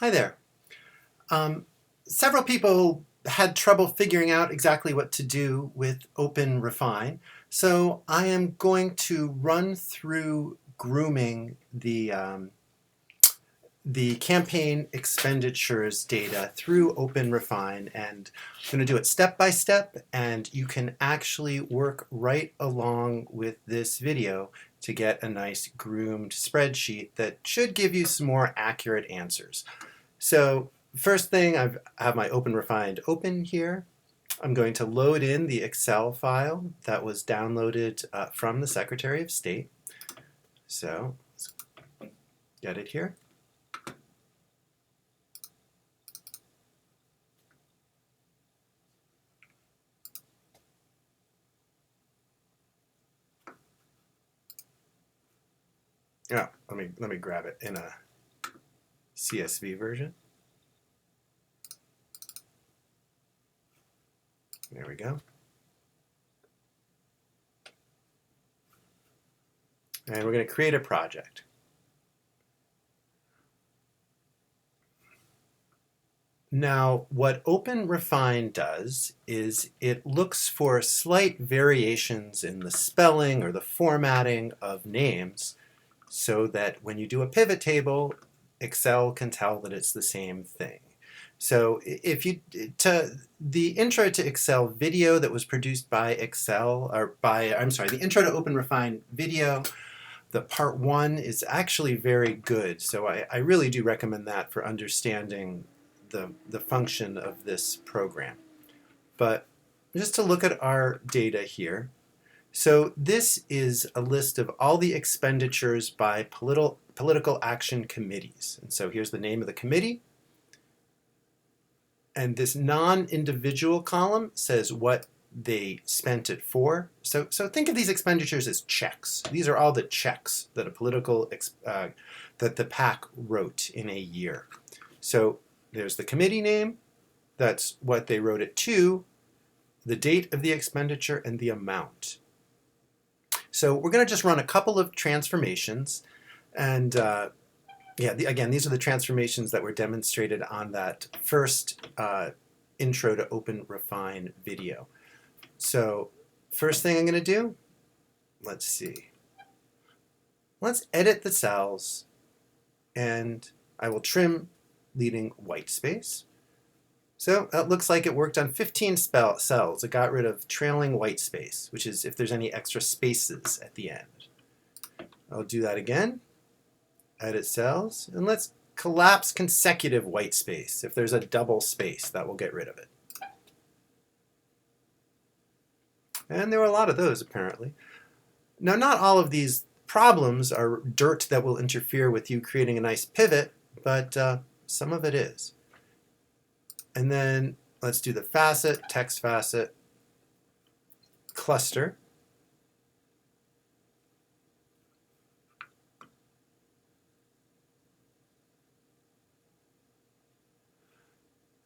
Hi there. Several people had trouble figuring out exactly what to do with OpenRefine, so I am going to run through grooming the campaign expenditures data through OpenRefine, and I'm going to do it step by step, and you can actually work right along with this video to get a nice groomed spreadsheet that should give you some more accurate answers. So first thing, I have my OpenRefine open here. I'm going to load in the Excel file that was downloaded from the Secretary of State. So let's get it here. Yeah, let me grab it in a CSV version. There we go. And we're going to create a project. Now, what OpenRefine does is it looks for slight variations in the spelling or the formatting of names so that when you do a pivot table, Excel can tell that it's the same thing. So if you the intro to Excel video that was produced by Excel, or by, I'm sorry, the intro to OpenRefine video, the part 1 is actually very good. So I really do recommend that for understanding the function of this program. But just to look at our data here, so this is a list of all the expenditures by political action committees. And so here's the name of the committee. And this non-individual column says what they spent it for. So think of these expenditures as checks. These are all the checks that that the PAC wrote in a year. So there's the committee name, that's what they wrote it to, the date of the expenditure, and the amount. So we're going to just run a couple of transformations, and again, these are the transformations that were demonstrated on that first intro to OpenRefine video. So first thing I'm going to do, let's see. Let's edit the cells, and I will trim leaving white space. So it looks like it worked on 15 cells. It got rid of trailing white space, which is if there's any extra spaces at the end. I'll do that again. Edit cells, and let's collapse consecutive white space. If there's a double space, that will get rid of it. And there were a lot of those, apparently. Now, not all of these problems are dirt that will interfere with you creating a nice pivot, but some of it is. And then let's do the facet, text facet, cluster.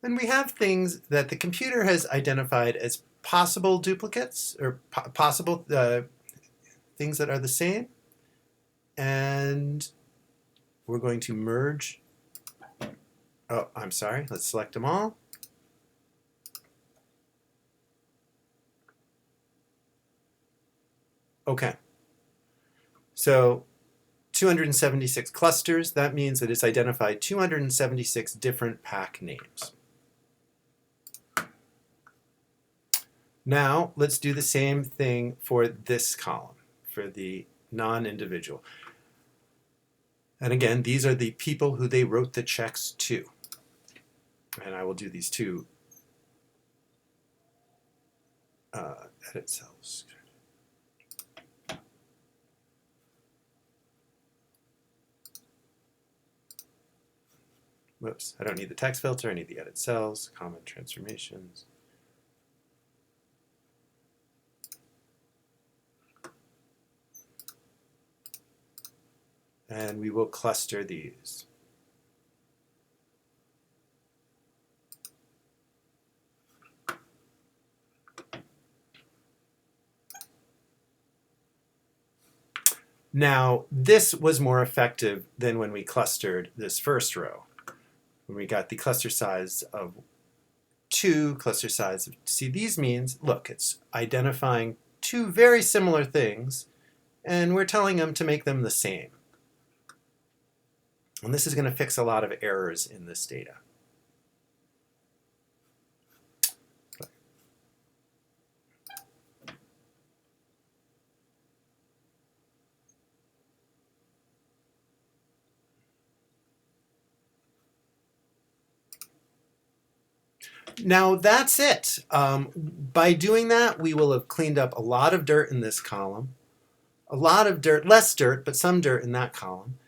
And we have things that the computer has identified as possible duplicates, or possible things that are the same. And we're going to merge. Oh, I'm sorry. Let's select them all. Okay. So 276 clusters, that means that it's identified 276 different PAC names. Now, let's do the same thing for this column, for the non-individual. And again, these are the people who they wrote the checks to. And I will do these two edit cells. Whoops, I don't need the text filter, I need the edit cells, common transformations. And we will cluster these. Now, this was more effective than when we clustered this first row. when we got the cluster size of 2, cluster size of, see, these means, look, it's identifying two very similar things, and we're telling them to make them the same. And this is going to fix a lot of errors in this data. Now that's it. By doing that, we will have cleaned up a lot of dirt in this column, a lot of dirt, less dirt, but some dirt in that column.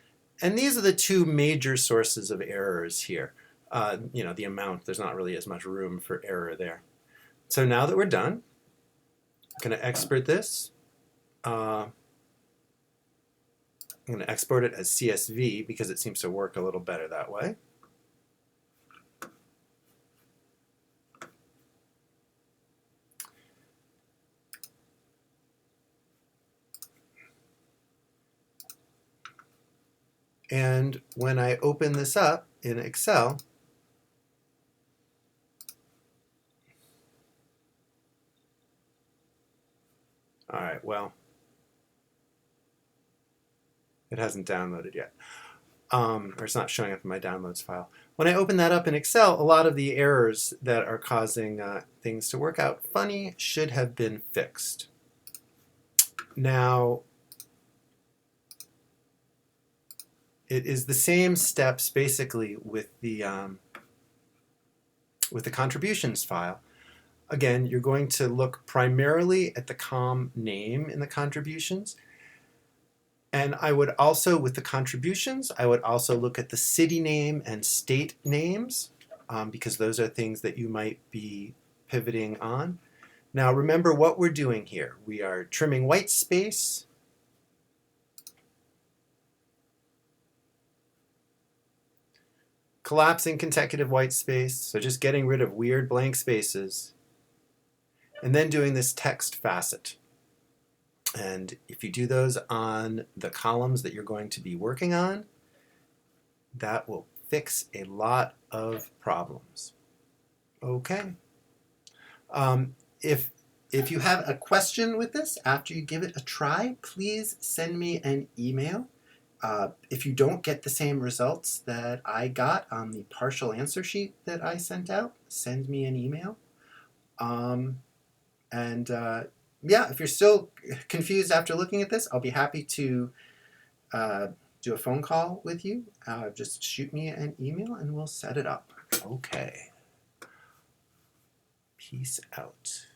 And these are the two major sources of errors here. The amount, there's not really as much room for error there. So now that we're done, I'm going to export this. I'm going to export it as CSV because it seems to work a little better that way. And when I open this up in Excel, all right, well, it hasn't downloaded yet, or it's not showing up in my downloads file. When I open that up in Excel, a lot of the errors that are causing things to work out funny should have been fixed. Now, it is the same steps basically with the contributions file. Again, you're going to look primarily at the COM name in the contributions. And I would also, with the contributions, I would also look at the city name and state names because those are things that you might be pivoting on. Now remember what we're doing here. We are trimming white space. Collapsing consecutive white space, so just getting rid of weird blank spaces. And then doing this text facet. And if you do those on the columns that you're going to be working on, that will fix a lot of problems. Okay. If you have a question with this after you give it a try, please send me an email. If you don't get the same results that I got on the partial answer sheet that I sent out, send me an email. Yeah, if you're still confused after looking at this, I'll be happy to do a phone call with you. Just shoot me an email and we'll set it up. Okay. Peace out.